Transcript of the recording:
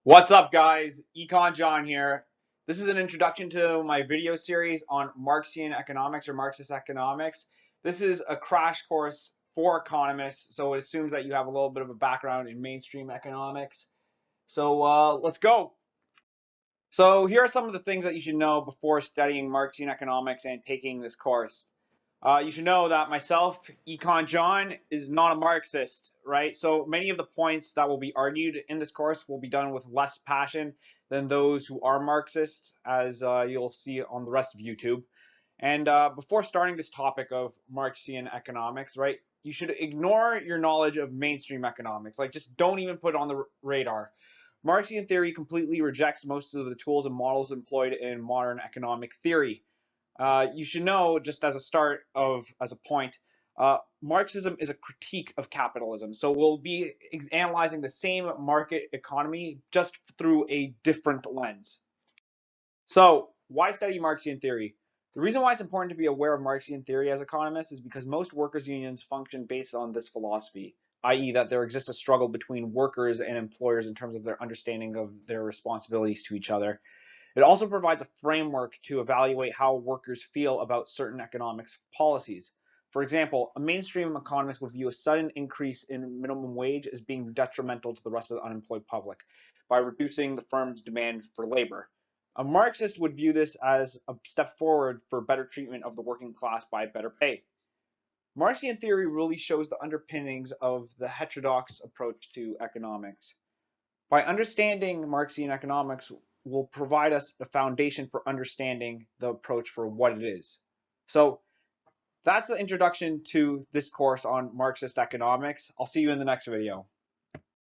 What's up, guys? Econ John here. This is an introduction to my video series on Marxian economics or Marxist economics. This is a crash course for economists, so it assumes that you have a little bit of a background in mainstream economics. So let's go. So here are some of the things that you should know before studying Marxian economics and taking this course. You should know that myself, Econ John, is not a Marxist, right? So many of the points that will be argued in this course will be done with less passion than those who are Marxists, as you'll see on the rest of YouTube. And before starting this topic of Marxian economics, right, you should ignore your knowledge of mainstream economics. Like, just don't even put it on the radar. Marxian theory completely rejects most of the tools and models employed in modern economic theory. You should know, just as a start as a point, Marxism is a critique of capitalism. So we'll be analyzing the same market economy just through a different lens. So why study Marxian theory? The reason why it's important to be aware of Marxian theory as economists is because most workers' unions function based on this philosophy, i.e. that there exists a struggle between workers and employers in terms of their understanding of their responsibilities to each other. It also provides a framework to evaluate how workers feel about certain economics policies. For example, a mainstream economist would view a sudden increase in minimum wage as being detrimental to the rest of the unemployed public by reducing the firm's demand for labor. A Marxist would view this as a step forward for better treatment of the working class by better pay. Marxian theory really shows the underpinnings of the heterodox approach to economics. By understanding Marxian economics will provide us a foundation for understanding the approach for what it is. So that's the introduction to this course on Marxist economics. I'll see you in the next video.